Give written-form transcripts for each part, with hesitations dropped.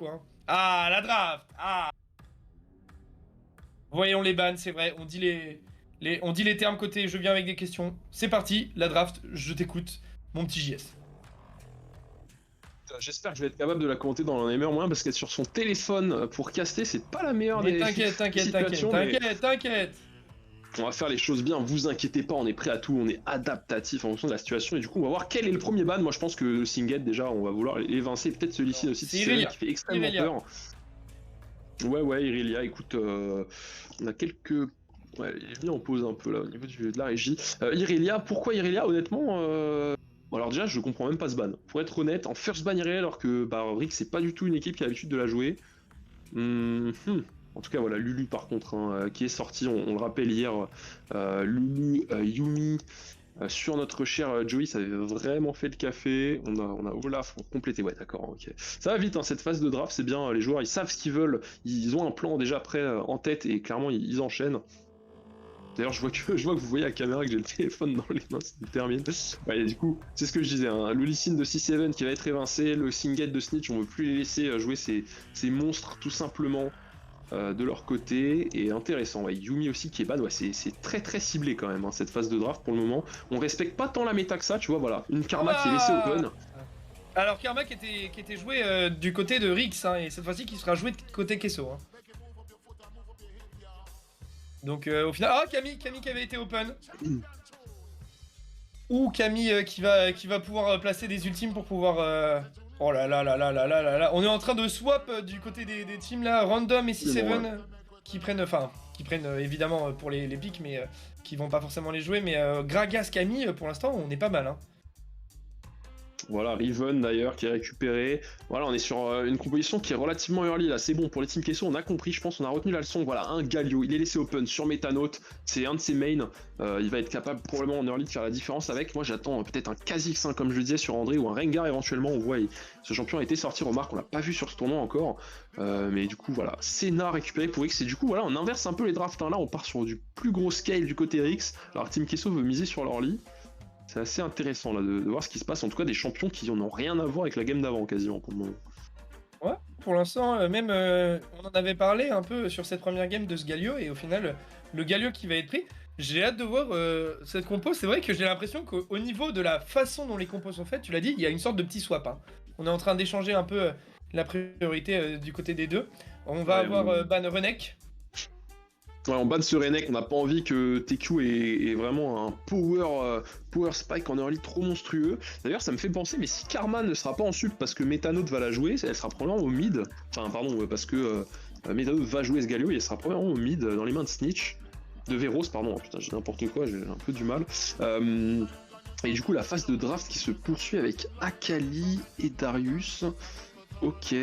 quoi. Hein. Ah, la draft. Ah. Voyons les bans, c'est vrai. On dit les termes côté je viens avec des questions. C'est parti, la draft, je t'écoute, mon petit JS. J'espère que je vais être capable de la commenter dans les meilleurs moyens parce qu'être sur son téléphone pour caster, c'est pas la meilleure Mais des situations. Mais t'inquiète. on va faire les choses bien, vous inquiétez pas, on est prêt à tout, on est adaptatif en fonction de la situation. Et du coup, on va voir quel est le premier ban. Moi, je pense que Singed, déjà, on va vouloir l'évincer. Peut-être celui-ci aussi, C'est c'est Irelia. qui fait extrêmement Irelia. peur. Ouais, Irelia, écoute, on a quelques. Ouais, il est venu en pause un peu là au niveau de la régie. Irelia, pourquoi Irelia? Honnêtement, bon, alors déjà, je comprends même pas ce ban. Pour être honnête, en first ban Irelia, alors que bah, Rick, c'est pas du tout une équipe qui a l'habitude de la jouer. En tout cas, voilà, Lulu par contre, hein, qui est sorti, on le rappelle hier, Lulu, Yumi, sur notre cher Joey, ça avait vraiment fait le café. On a Olaf pour compléter. Ouais, d'accord, ok. Ça va vite, hein, cette phase de draft, c'est bien. Les joueurs, ils savent ce qu'ils veulent. Ils ont un plan déjà prêt en tête et clairement, ils enchaînent. D'ailleurs, je vois que vous voyez à la caméra que j'ai le téléphone dans les mains, ça me termine. Ouais, du coup, c'est ce que je disais. Hein, le Lee de 6-7 qui va être évincé, le Singed de Snitch, on veut plus les laisser jouer ces monstres tout simplement. De leur côté, et intéressant. Ouais, Yumi aussi qui est ban, ouais, c'est très très ciblé quand même, hein, cette phase de draft pour le moment. On respecte pas tant la méta que ça, tu vois, voilà. Une Karma qui est laissée open. Alors Karma qui était joué du côté de Rix, hein, et cette fois-ci qui sera joué de côté Kesso. Hein. Donc au final... Ah, Camille qui avait été open. Ou Camille qui va pouvoir placer des ultimes pour pouvoir... Oh là là là là là là là là. On est en train de swap du côté des teams là, Random et 6-7 ouais. qui prennent évidemment pour les pics, mais qui vont pas forcément les jouer. Mais Gragas, Camille, pour l'instant, on est pas mal. Hein. Voilà, Riven d'ailleurs qui est récupéré. Voilà, on est sur une composition qui est relativement early là, c'est bon pour les teams Kesso, on a compris, je pense, on a retenu la leçon. Voilà, un Galio, il est laissé open sur Metanote, c'est un de ses mains, il va être capable probablement en early de faire la différence avec. Moi j'attends peut-être un Kha'Zix, hein, comme je le disais sur André, ou un Rengar éventuellement. On voit, ce champion a été sorti, remarque, on l'a pas vu sur ce tournoi encore. Mais du coup, voilà, Senna récupéré pour X, et du coup, voilà, on inverse un peu les drafts. Hein. Là, on part sur du plus gros scale du côté Rix. Alors, Team Kesso veut miser sur l'early. C'est assez intéressant là de voir ce qui se passe, en tout cas des champions qui n'ont rien à voir avec la game d'avant quasiment pour le moment. Ouais, pour l'instant, même on en avait parlé un peu sur cette première game de ce Galio, et au final, le Galio qui va être pris, j'ai hâte de voir cette compo. C'est vrai que j'ai l'impression qu'au niveau de la façon dont les compos sont faites, tu l'as dit, il y a une sorte de petit swap. Hein. On est en train d'échanger un peu la priorité du côté des deux. On va avoir ban Renek. Ouais, on banne ce Renek, on n'a pas envie que TQ ait vraiment un power spike en early trop monstrueux. D'ailleurs, ça me fait penser, mais si Karma ne sera pas en sup parce que Metanote va la jouer, elle sera probablement au mid. Enfin, pardon, parce que Metanote va jouer ce Galio et elle sera probablement au mid dans les mains de Snitch. De Veros, pardon, putain, j'ai n'importe quoi, j'ai un peu du mal. Et du coup, la phase de draft qui se poursuit avec Akali et Darius. Ok.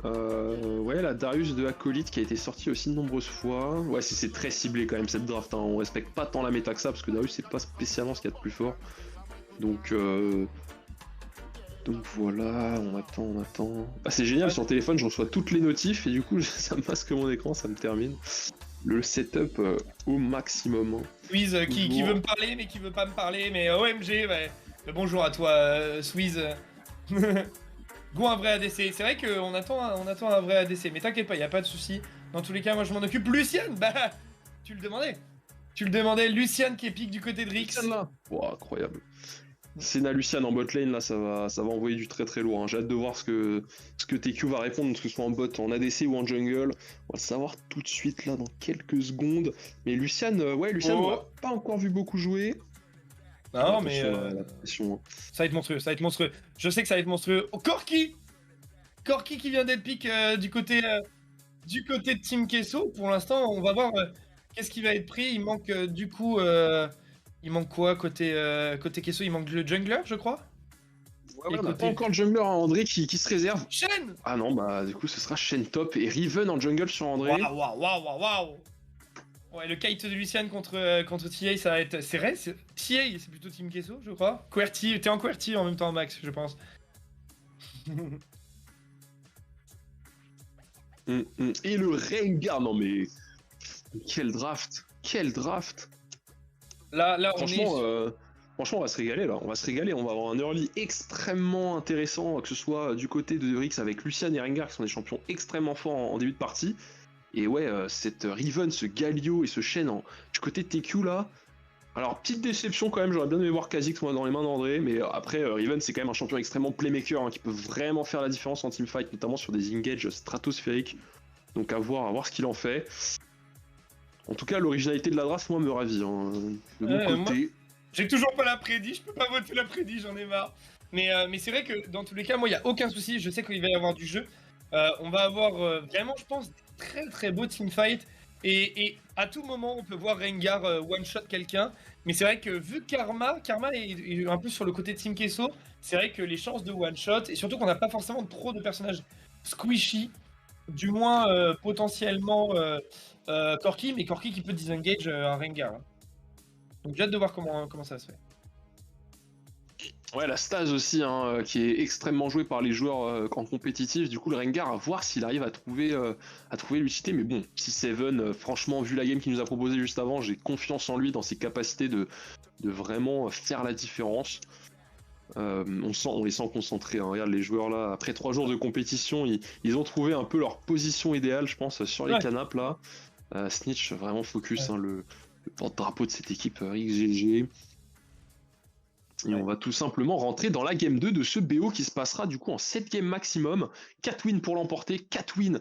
Ouais, la Darius de Acolyte qui a été sortie aussi de nombreuses fois. Ouais, c'est très ciblé quand même cette draft. Hein. On respecte pas tant la méta que ça parce que Darius c'est pas spécialement ce qu'il y a de plus fort. Donc voilà, on attend. Ah, c'est génial, sur le téléphone je reçois toutes les notifs et du coup ça me masque mon écran, ça me termine. Le setup au maximum. Hein. Swiz qui veut me parler mais qui veut pas me parler, mais OMG, ouais. Bonjour à toi, Swiz. Go un vrai ADC, c'est vrai qu'on attend un vrai ADC, mais t'inquiète pas, y a pas de souci. Dans tous les cas, moi je m'en occupe. Lucian, bah, tu le demandais. Lucian qui est pique du côté de Rix. Wow, incroyable. Senna Lucian en bot lane, là, ça va envoyer du très très lourd. Hein. J'ai hâte de voir ce que TQ va répondre, que ce soit en bot, en ADC ou en jungle. On va le savoir tout de suite là dans quelques secondes. Mais Lucian, on l'a pas encore vu beaucoup jouer. Non, mais ça va être monstrueux, Je sais que ça va être monstrueux. Oh, Corki qui vient d'être pick du côté de Team Kesso. Pour l'instant, on va voir qu'est-ce qui va être pris. Il manque du coup... il manque quoi côté Kesso? Il manque le jungler, je crois. Ouais, on n'a pas encore le jungler à André qui se réserve. Shen. Ah non, bah du coup ce sera Shen top et Riven en jungle sur André. Waouh. Ouais, le kite de Lucian contre TA, ça va être... C'est vrai, TA, c'est plutôt Team Kesso, je crois. QWERTY, t'es en QWERTY en même temps, Max, je pense. Et le Rengar, non mais... Quel draft. Là, franchement, Franchement, on va se régaler là, on va se régaler, on va avoir un early extrêmement intéressant, que ce soit du côté de Rix avec Lucian et Rengar qui sont des champions extrêmement forts en début de partie. Et ouais, cette Riven, ce Galio et ce Shen du côté de TQ là. Alors, petite déception quand même, j'aurais bien aimé voir Kha'Zix moi dans les mains d'André, mais après, Riven c'est quand même un champion extrêmement playmaker qui peut vraiment faire la différence en teamfight, notamment sur des engages stratosphériques. Donc à voir ce qu'il en fait. En tout cas, l'originalité de la draft, moi, me ravit. Hein. De mon côté. J'ai toujours pas la prédit, je peux pas voter la prédit, j'en ai marre. Mais c'est vrai que dans tous les cas, moi, il n'y a aucun souci. Je sais qu'il va y avoir du jeu. On va avoir vraiment, je pense, des très très beaux teamfights. Et à tout moment, on peut voir Rengar one-shot quelqu'un. Mais c'est vrai que vu Karma est un peu sur le côté Team Kesso, c'est vrai que les chances de one-shot, et surtout qu'on n'a pas forcément trop de personnages squishy, du moins potentiellement Corki, mais Corki qui peut disengage un Rengar. Hein. Donc j'ai hâte de voir comment ça se fait. Ouais, la Stase aussi, hein, qui est extrêmement jouée par les joueurs en compétitif. Du coup, le Rengar, à voir s'il arrive à trouver l'utilité. Mais bon, si Seven, franchement, vu la game qu'il nous a proposé juste avant, j'ai confiance en lui, dans ses capacités de vraiment faire la différence. On les sent concentrés. Hein. Regarde les joueurs là, après 3 jours de compétition, ils ont trouvé un peu leur position idéale, je pense, sur les canapes là. Snitch, vraiment focus, hein, le porte-drapeau de cette équipe XGG. Et on va tout simplement rentrer dans la game 2 de ce BO qui se passera du coup en 7 games maximum. 4 wins pour l'emporter, 4 wins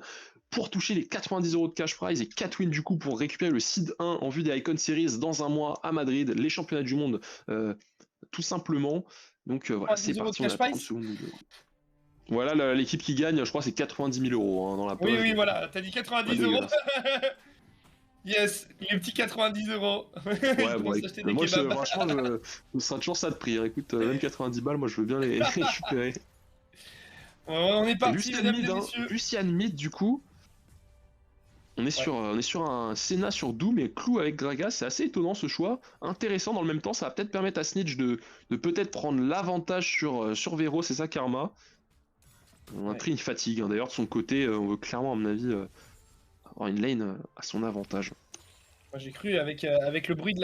pour toucher les 90 € de cash prize et 4 wins du coup pour récupérer le Seed 1 en vue des Icon Series dans un mois à Madrid, les championnats du monde tout simplement. Donc voilà, c'est parti, on a 30 secondes. Voilà, l'équipe qui gagne, je crois c'est 90 000 € hein, dans la poche. Oui, voilà, t'as dit 90 €. Yes, les petits 90 €. Ouais, bon, moi, franchement, ce sera toujours ça de prix. Hein. Écoute, même 90 balles, moi, je veux bien les récupérer. On est parti, mesdames et messieurs. Lucian Mid, du coup, on est sur un Senna sur Doom et Clou avec Gragas. C'est assez étonnant ce choix. Intéressant dans le même temps, ça va peut-être permettre à Snitch de peut-être prendre l'avantage sur Vero, c'est ça, Karma. On a pris une fatigue. Hein. D'ailleurs, de son côté, on veut clairement, à mon avis, avoir une lane à son avantage. Moi j'ai cru avec le bruit de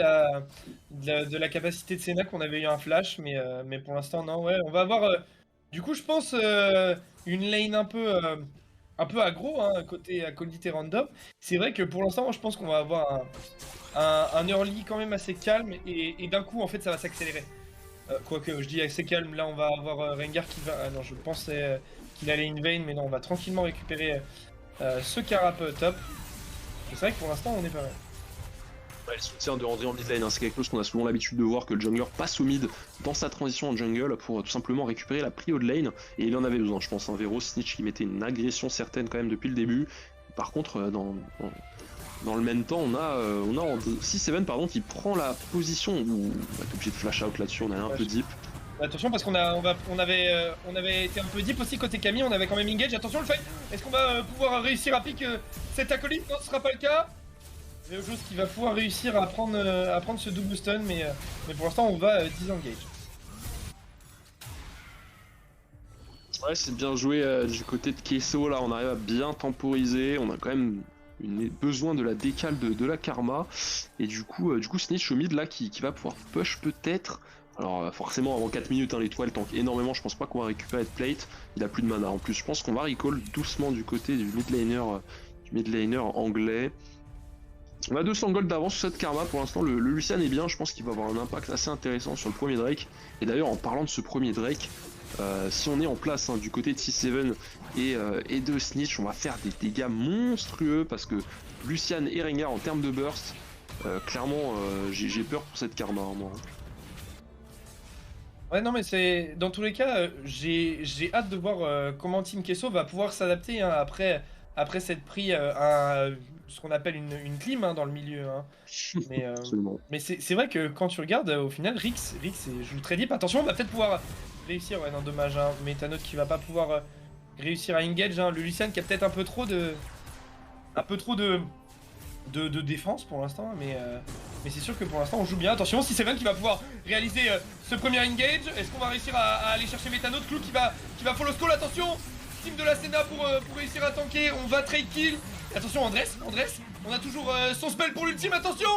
la capacité de Senna qu'on avait eu un flash, mais pour l'instant non. Ouais, on va avoir du coup je pense une lane un peu aggro hein, côté qualité random. C'est vrai que pour l'instant moi je pense qu'on va avoir un early quand même assez calme et d'un coup en fait ça va s'accélérer. Quoique je dis assez calme, là on va avoir Rengar qui va. Ah non, je pensais qu'il allait invade, mais non, on va tranquillement récupérer ce carap top. C'est vrai que pour l'instant on est pas mal. Ouais, le soutien de André en mid lane, hein, c'est quelque chose qu'on a souvent l'habitude de voir, que le jungler passe au mid dans sa transition en jungle pour tout simplement récupérer la prio de lane, et il en avait besoin, je pense. Un Vero, Snitch qui mettait une agression certaine quand même depuis le début. Par contre, dans le même temps, on a 6-7 pardon, qui prend la position où on va être obligé de flash out là-dessus, on est un peu deep. Attention parce qu'on avait été un peu deep aussi côté Camille, on avait quand même engage. Attention le fight, est-ce qu'on va pouvoir réussir à pick cet acolyte? Non, ce sera pas le cas. Veojos qui va pouvoir réussir à prendre ce double stun, mais pour l'instant on va disengage. Ouais, c'est bien joué du côté de Kesso, là on arrive à bien temporiser, on a quand même besoin de la décale de la Karma, et du coup Snitch au mid là qui va pouvoir push peut-être. Alors forcément avant 4 minutes hein, l'étoile tank énormément, je pense pas qu'on va récupérer de plate, il a plus de mana en plus, je pense qu'on va recall doucement du côté du mid laner anglais. On a 200 gold d'avance sur cette Karma pour l'instant, le Lucian est bien, je pense qu'il va avoir un impact assez intéressant sur le premier Drake. Et d'ailleurs en parlant de ce premier Drake, si on est en place hein, du côté de 6-7 et de Snitch, on va faire des dégâts monstrueux parce que Lucian et Rengar en termes de burst, clairement j'ai peur pour cette Karma hein, moi. Ouais non mais c'est dans tous les cas j'ai hâte de voir comment Team Kesso va pouvoir s'adapter hein, après s'être pris ce qu'on appelle une clim hein, dans le milieu. Hein. Mais c'est vrai que quand tu regardes, au final, Rix joue très deep. Attention, on va peut-être pouvoir réussir. Ouais, non, dommage. Hein. Metanote qui va pas pouvoir réussir à engage. Hein. Le Lucian qui a peut-être un peu trop de défense pour l'instant. Mais c'est sûr que pour l'instant, on joue bien. Attention, si c'est Seven qui va pouvoir réaliser ce premier engage. Est-ce qu'on va réussir à aller chercher Metanote? Clou qui va follow stall. Attention! Team de la Senna pour réussir à tanker. On va trade kill. Attention Andrés, on a toujours son spell pour l'ultime, attention.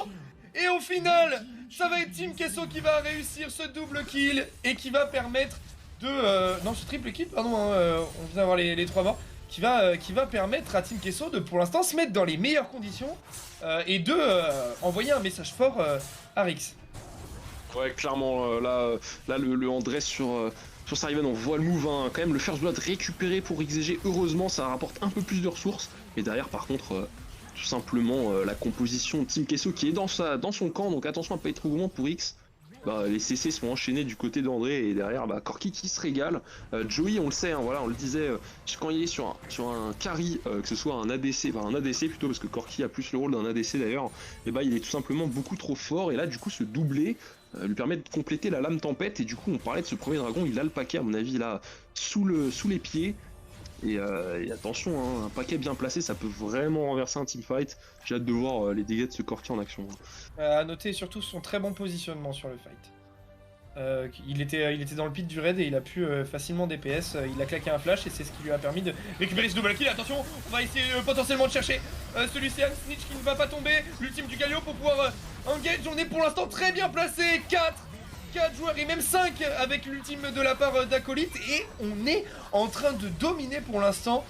Et au final, Ça va être Team Kesso qui va réussir ce double kill et qui va permettre de... non, ce triple kill, pardon, hein, on vient d'avoir les 3 morts. Qui va permettre à Team Kesso de, pour l'instant, se mettre dans les meilleures conditions et de envoyer un message fort à Rix. Ouais, clairement, là le Andrés sur Sariven, on voit le move, hein. Quand même le first blood récupéré pour XG, heureusement ça rapporte un peu plus de ressources. Et derrière par contre, tout simplement la composition de Team Kesso qui est dans son camp, donc attention à pas être trop gourmand pour X. Bah, les CC sont enchaînés du côté d'André et derrière Corki qui se régale. Joey, on le sait, hein, voilà, on le disait, quand il est sur un carry, que ce soit un ADC, enfin un ADC plutôt parce que Corki a plus le rôle d'un ADC d'ailleurs, et il est tout simplement beaucoup trop fort et là du coup ce doublé lui permet de compléter la lame tempête et du coup on parlait de ce premier dragon, il a le paquet à mon avis là sous les pieds. Et attention, hein, un paquet bien placé, ça peut vraiment renverser un teamfight. J'ai hâte de voir les dégâts de ce Corki en action. À noter surtout son très bon positionnement sur le fight. Il était dans le pit du raid et il a pu facilement DPS. Il a claqué un flash et c'est ce qui lui a permis de récupérer ce double kill. Attention, on va essayer potentiellement de chercher ce Lucian Snitch qui ne va pas tomber. L'ultime du Galio pour pouvoir engage. On est pour l'instant très bien placé. 4 joueurs et même 5 avec l'ultime de la part d'Acolyte et on est en train de dominer pour l'instant.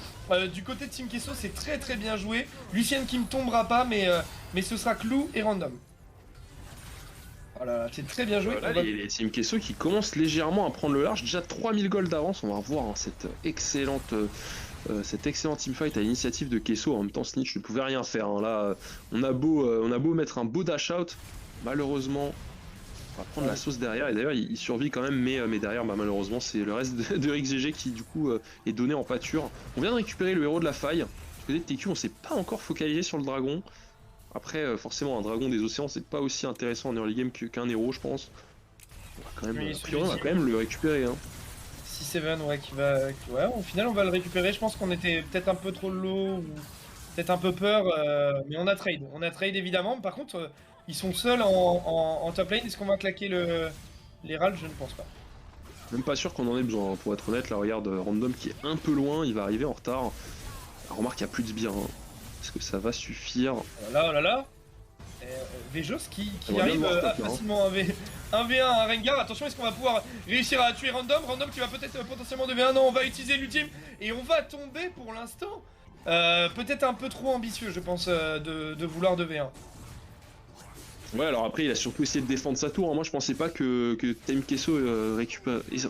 Du côté de Team Kesso, c'est très bien joué. Lucien qui ne tombera pas mais ce sera Clou et Random. Voilà, c'est très bien joué. Voilà, les Team Kesso qui commencent légèrement à prendre le large, déjà 3000 gold d'avance, on va revoir hein, cet excellent teamfight à l'initiative de Kesso. En même temps Snitch ne pouvait rien faire, hein. Là on a beau mettre un beau dash out, malheureusement on va prendre la sauce derrière et d'ailleurs il survit quand même mais derrière malheureusement c'est le reste de XGG qui du coup est donné en pâture. On vient de récupérer le héros de la faille, du côté de TQ on s'est pas encore focalisé sur le dragon. Après forcément un dragon des océans c'est pas aussi intéressant en early game qu'un héros je pense. On va quand même, on va quand même le récupérer hein. 6-7 ouais qui va... Ouais au final on va le récupérer, je pense qu'on était peut-être un peu trop low ou peut-être un peu peur mais on a trade évidemment. Par contre ils sont seuls en top lane, est-ce qu'on va claquer les râles? Je ne pense pas. Même pas sûr qu'on en ait besoin, hein. Pour être honnête, là regarde Random qui est un peu loin, il va arriver en retard. Remarque il n'y a plus de sbires, hein. Est-ce que ça va suffire? Oh là Vejos qui arrive facilement 1v1 à Rengar. Attention, est-ce qu'on va pouvoir réussir à tuer Random? Random qui va peut-être potentiellement 2v1, non on va utiliser l'ultime et on va tomber pour l'instant. Peut-être un peu trop ambitieux je pense de vouloir 2v1. Ouais, alors après il a surtout essayé de défendre sa tour, hein. Moi je pensais pas que Team Kesso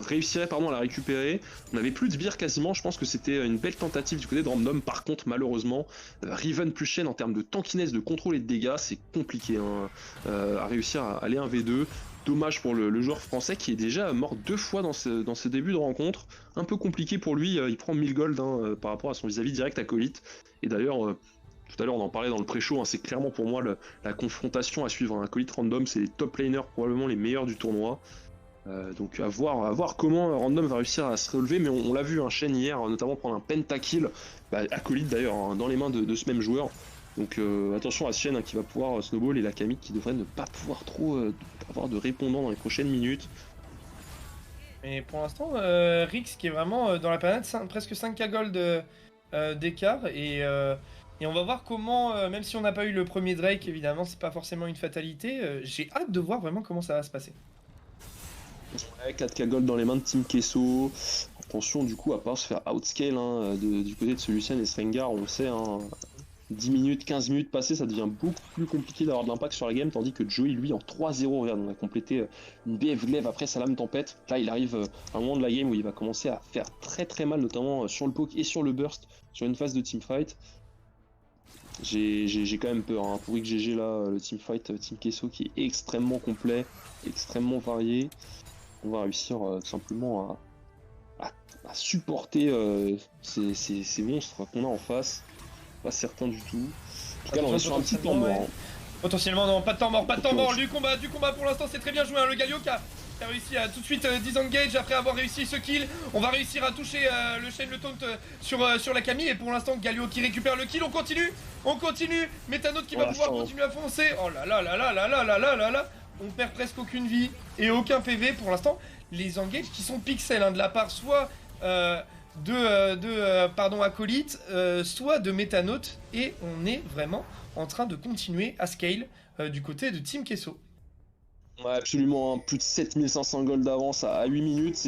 réussirait à la récupérer. On avait plus de sbires quasiment, je pense que c'était une belle tentative du côté de Random. Par contre malheureusement, Riven plus Shen en termes de tankiness, de contrôle et de dégâts, c'est compliqué hein, à réussir à aller 1v2. Dommage pour le joueur français qui est déjà mort 2 fois dans ce début de rencontre. Un peu compliqué pour lui, il prend 1000 gold hein, par rapport à son vis-à-vis direct Acolyte. Et d'ailleurs... tout à l'heure on en parlait dans le pré-show, hein, c'est clairement pour moi la confrontation à suivre. Un Acolyte Random, c'est les top laners probablement les meilleurs du tournoi. Donc à voir comment Random va réussir à se relever, mais on l'a vu, un Shen hier, notamment prendre un pentakill, Acolyte d'ailleurs, hein, dans les mains de ce même joueur. Donc attention à ce Shen hein, qui va pouvoir snowball et la Camille qui devrait ne pas pouvoir trop avoir de répondant dans les prochaines minutes. Mais pour l'instant, Rix qui est vraiment dans la planète, presque 5k gold d'écart et on va voir comment, même si on n'a pas eu le premier Drake, évidemment, c'est pas forcément une fatalité. J'ai hâte de voir vraiment comment ça va se passer. Ouais, 4k gold dans les mains de Team Kesso. Attention, du coup, à part se faire outscale hein, du côté de ce Lucien et Srengar, on le sait, hein, 10 minutes, 15 minutes passées, ça devient beaucoup plus compliqué d'avoir de l'impact sur la game, tandis que Joey, lui, en 3-0, regarde, on a complété une BF glaive après sa lame tempête. Là, il arrive à un moment de la game où il va commencer à faire très mal, notamment sur le poke et sur le burst, sur une phase de teamfight. J'ai quand même peur hein, pour XGG là, le teamfight Team Kesso qui est extrêmement complet, extrêmement varié. On va réussir tout simplement à supporter ces monstres qu'on a en face. Pas certain du tout. En tout cas là on est sur un petit temps mort. Hein. Potentiellement non, pas de temps mort, du combat pour l'instant c'est très bien joué hein, le Galio qui a réussi à tout de suite disengage après avoir réussi ce kill. On va réussir à toucher le Shen, le taunt sur la Camille et pour l'instant Galio qui récupère le kill. On continue, Métanote qui va pouvoir continuer à foncer. Oh là là, on perd presque aucune vie et aucun PV pour l'instant. Les engages qui sont pixels hein, de la part soit Acolyte, soit de Métanote et on est vraiment en train de continuer à scale du côté de Team Kesso. Ouais, absolument, hein. Plus de 7500 gold d'avance à 8 minutes.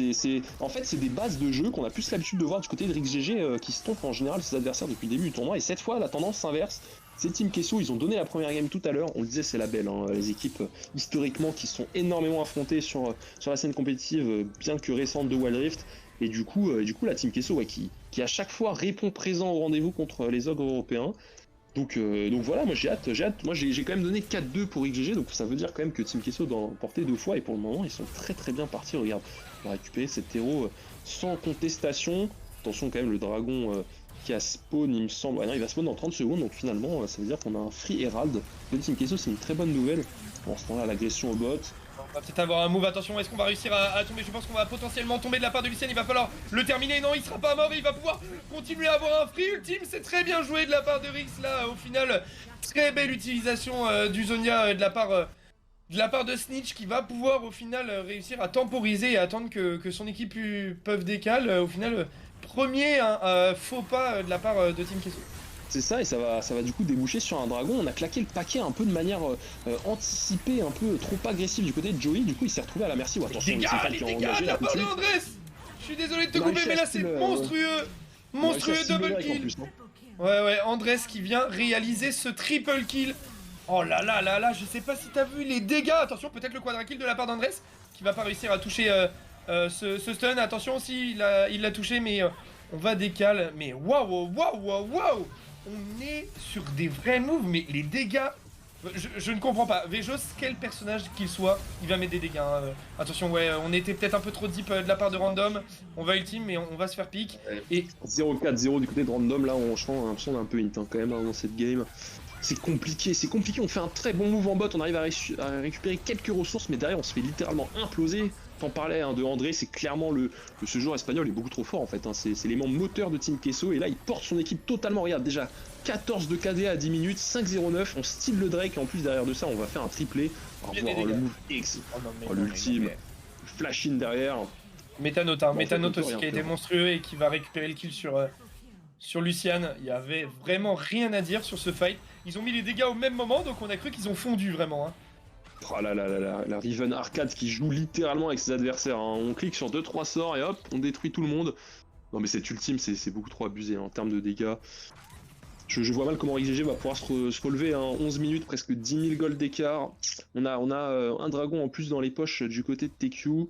En fait, c'est des bases de jeu qu'on a plus l'habitude de voir du côté de Rix GG qui stompent en général ses adversaires depuis le début du tournoi. Et cette fois, la tendance s'inverse. C'est Team Kesso, ils ont donné la première game tout à l'heure. On le disait, c'est la belle, hein. Les équipes historiquement qui sont énormément affrontées sur la scène compétitive, bien que récente de Wild Rift. Et du coup, la Team Kesso, ouais, qui à chaque fois répond présent au rendez-vous contre les ogres européens. Donc voilà, moi j'ai hâte. Moi j'ai quand même donné 4-2 pour XGG, donc ça veut dire quand même que Team Kesso doit emporter 2 fois, et pour le moment ils sont très bien partis. Regarde, on va récupérer cet héros sans contestation. Attention quand même, le dragon qui a spawn, il me semble. Ah non, il va spawn dans 30 secondes, donc finalement ça veut dire qu'on a un free herald de Team Kesso, c'est une très bonne nouvelle. En ce temps-là, l'agression au bot. On va peut-être avoir un move, attention, est-ce qu'on va réussir à tomber? Je pense qu'on va potentiellement tomber de la part de Lucien, il va falloir le terminer. Non, il sera pas mort et il va pouvoir continuer à avoir un free ultime. C'est très bien joué de la part de Rix là, au final. Très belle utilisation du Zhonya de la part de Snitch, qui va pouvoir au final réussir à temporiser et attendre que son équipe peuvent décale. Au final, premier faux pas de la part de Team Kesso. C'est ça, et ça va du coup déboucher sur un dragon. On a claqué le paquet un peu de manière anticipée, un peu trop agressive du côté de Joey. Du coup, il s'est retrouvé à la merci. Attention, Les dégâts de la part de Andrés. Je suis désolé de te couper, mais là c'est monstrueux. Monstrueux double kill. Ouais, Andrés qui vient réaliser ce triple kill. Oh là là là là, je sais pas si t'as vu les dégâts. Attention, peut-être le quadra kill de la part d'Andrés, qui va pas réussir à toucher ce stun. Attention aussi, il l'a touché, mais on va décaler. Mais waouh. On est sur des vrais moves, mais les dégâts... Je ne comprends pas. Vejos, quel personnage qu'il soit, il va mettre des dégâts. Hein. Attention, ouais, on était peut-être un peu trop deep de la part de Random. On va ultime, mais on va se faire pick. Et 0-4-0 du côté de Random, là, on sent l'impression d'un peu hint hein, quand même dans cette game. C'est compliqué. On fait un très bon move en bot, on arrive à récupérer quelques ressources, mais derrière, on se fait littéralement imploser. T'en parlais hein, de André, c'est clairement ce joueur espagnol est beaucoup trop fort en fait. Hein. C'est l'élément moteur de Team Kesso, et là, il porte son équipe totalement. Regarde, déjà 14 de KDA à 10 minutes, 5-0-9, on style le Drake, et en plus derrière de ça, on va faire un triplé. On va voir le move X, l'ultime, flash in derrière. Métanote, hein. Métanote aussi qui a été monstrueux et qui va récupérer le kill sur Lucian. Il y avait vraiment rien à dire sur ce fight. Ils ont mis les dégâts au même moment, donc on a cru qu'ils ont fondu vraiment. Hein. Oh là là là là, la Riven Arcade qui joue littéralement avec ses adversaires. Hein. On clique sur 2-3 sorts et hop, on détruit tout le monde. Non mais cette ultime, c'est beaucoup trop abusé hein, en termes de dégâts. Je vois mal comment XGG va pouvoir se relever, hein. 11 minutes, presque 10 000 gold d'écart. On a un dragon en plus dans les poches du côté de TQ.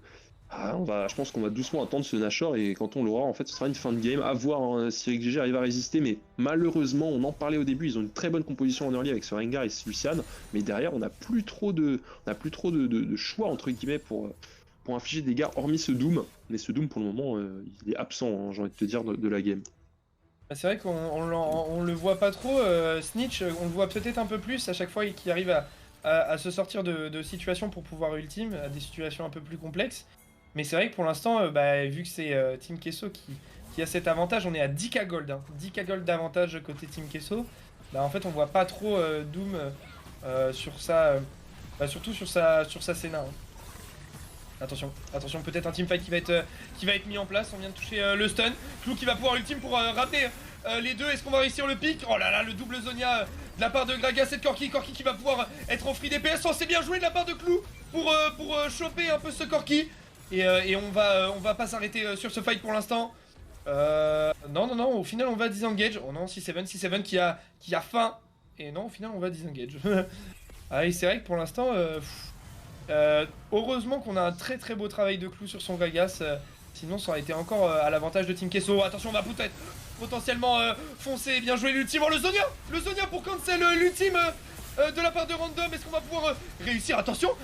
Ah, je pense qu'on va doucement attendre ce Nashor, et quand on l'aura, en fait, ce sera une fin de game. À voir hein, si XGG arrive à résister, mais malheureusement, on en parlait au début, ils ont une très bonne composition en early avec ce Rengar et ce Lucian, mais derrière, on n'a plus trop de choix, entre guillemets, pour infliger des dégâts, hormis ce Doom. Mais ce Doom, pour le moment, il est absent, hein, j'ai envie de te dire, de la game. C'est vrai qu'on le voit pas trop. Snitch, on le voit peut-être un peu plus à chaque fois qu'il arrive à se sortir de situations pour pouvoir ultime, à des situations un peu plus complexes. Mais c'est vrai que pour l'instant, vu que c'est Team Kesso qui a cet avantage, on est à 10k gold. Hein, 10k gold d'avantage côté Team Kesso. En fait, on voit pas trop Doom sur ça, surtout sur sa Senna. Hein. Attention, peut-être un teamfight qui va être mis en place. On vient de toucher le stun. Clou qui va pouvoir ultime pour ramener les deux. Est-ce qu'on va réussir le pick? Oh là là, le double Zhonya de la part de Gragas et de Corki. Corki qui va pouvoir être en free DPS. Oh, c'est bien joué de la part de Clou pour choper un peu ce Corki. Et on va pas s'arrêter sur ce fight pour l'instant. Non, au final on va disengage. Oh non, 6-7 qui a faim. Et non, au final on va disengage. Ah, et c'est vrai que pour l'instant, heureusement qu'on a un très beau travail de Clou sur son Gragas. Sinon ça aurait été encore à l'avantage de Team Kesso. Attention, on va peut-être potentiellement foncer. Bien joué l'ultime. Oh, le Zhonya pour cancel l'ultime de la part de Random. Est-ce qu'on va pouvoir réussir? Attention,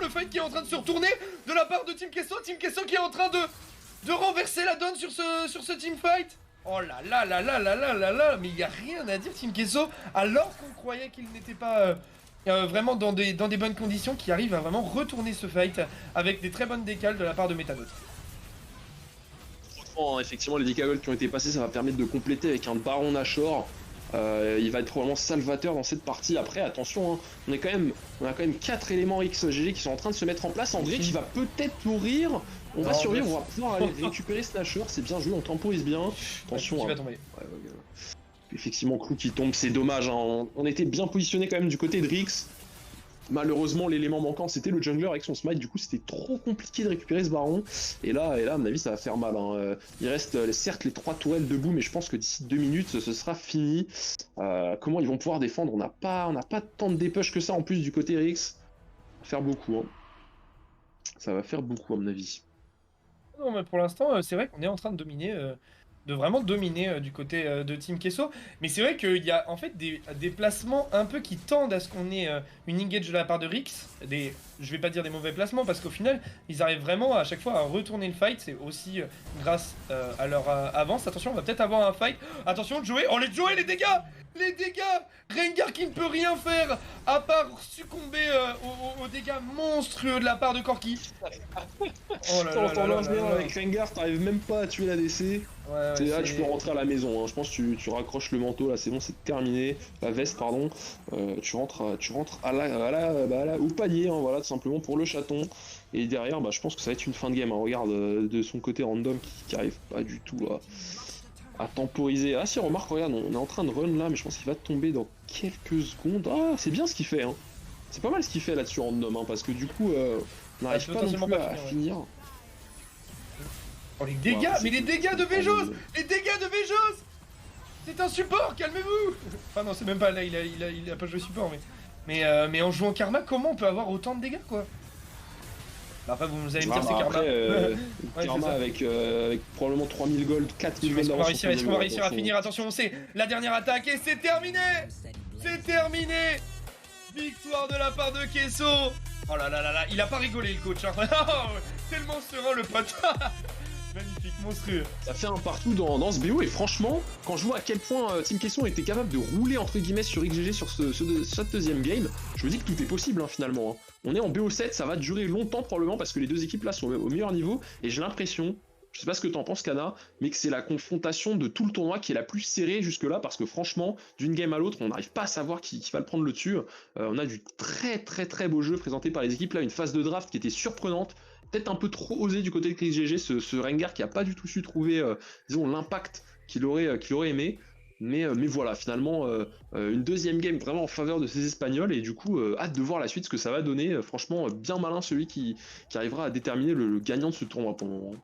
le fight qui est en train de se retourner de la part de Team Kesso. Team Kesso qui est en train de renverser la donne sur ce teamfight. Oh là là, mais il n'y a rien à dire Team Kesso, alors qu'on croyait qu'il n'était pas vraiment dans des bonnes conditions, qui arrive à vraiment retourner ce fight avec des très bonnes décales de la part de Métanote. Effectivement, les décals qui ont été passés, ça va permettre de compléter avec un Baron Nashor. Il va être probablement salvateur dans cette partie. Après, attention, hein, on a quand même 4 éléments XGG qui sont en train de se mettre en place. André qui va peut-être mourir. On va survivre, on va pouvoir aller récupérer ce Nashor. C'est bien joué, on temporise bien. Attention, qui va tomber. Effectivement, Clou qui tombe, c'est dommage. Hein. On était bien positionné quand même du côté de Rix. Malheureusement, l'élément manquant, c'était le jungler avec son smite. Du coup, c'était trop compliqué de récupérer ce baron. Et là, à mon avis, ça va faire mal, hein. Il reste certes les 3 tourelles debout, mais je pense que d'ici 2 minutes, ce sera fini. Comment ils vont pouvoir défendre? On n'a pas tant de dépush que ça en plus du côté RX. Ça va faire beaucoup, hein. Ça va faire beaucoup, à mon avis. Non, mais pour l'instant, c'est vrai qu'on est en train de dominer, de vraiment dominer du côté de Team Kesso. Mais c'est vrai qu'il y a en fait des placements un peu qui tendent à ce qu'on ait une engage de la part de Rix. Je vais pas dire des mauvais placements parce qu'au final, ils arrivent vraiment à chaque fois à retourner le fight. C'est aussi grâce à leur avance. Attention, on va peut-être avoir un fight. Attention, Joey. Oh, les Joey, les dégâts! Les dégâts! Rengar qui ne peut rien faire à part succomber aux dégâts monstrueux de la part de Corki. Oh là là là là là là. Avec Rengar, t'arrives même pas à tuer la DC. Ouais, Là, tu peux rentrer à la maison, hein. Je pense que tu raccroches le manteau, là, c'est bon, c'est terminé. La veste, pardon. Tu rentres au panier, hein, voilà, tout simplement pour le chaton. Et derrière, bah, je pense que ça va être une fin de game, hein. Regarde, de son côté random qui arrive pas du tout à temporiser. Ah si, regarde, on est en train de run là, mais je pense qu'il va tomber dans quelques secondes. Ah, c'est bien ce qu'il fait, hein. C'est pas mal ce qu'il fait là-dessus random, hein, parce que du coup, on n'arrive pas non plus à finir. Oh les dégâts, mais les dégâts de Vejos! Les dégâts de Vejos! C'est un support, calmez-vous! Enfin non, c'est même pas là, il a pas joué support, mais en jouant Karma, comment on peut avoir autant de dégâts, quoi? Bah, après, vous allez me dire, c'est Karma. Ouais, Karma avec probablement 3000 gold, 4000 gold d'avance. Est-ce qu'on va réussir à finir? Attention, c'est la dernière attaque et c'est terminé! C'est terminé! Victoire de la part de Kesso! Oh là là là là, il a pas rigolé le coach, hein. Tellement serein le pote. Magnifique, monstrueux. Ça fait un partout dans ce BO et franchement, quand je vois à quel point Team Kesson était capable de rouler entre guillemets sur XGG sur cette deuxième game, je me dis que tout est possible, hein, finalement, hein. On est en BO7, ça va durer longtemps probablement parce que les deux équipes là sont au meilleur niveau et j'ai l'impression, je sais pas ce que t'en penses Kana, mais que c'est la confrontation de tout le tournoi qui est la plus serrée jusque là parce que franchement, d'une game à l'autre, on n'arrive pas à savoir qui va le prendre le dessus. On a du très beau jeu présenté par les équipes là, une phase de draft qui était surprenante. Peut-être un peu trop osé du côté de XGG, ce Rengar qui a pas du tout su trouver, disons, l'impact qu'il aurait aimé. Mais voilà, finalement, une deuxième game vraiment en faveur de ces Espagnols, et du coup, hâte de voir la suite, ce que ça va donner. Franchement, bien malin celui qui arrivera à déterminer le gagnant de ce tournoi pour le moment.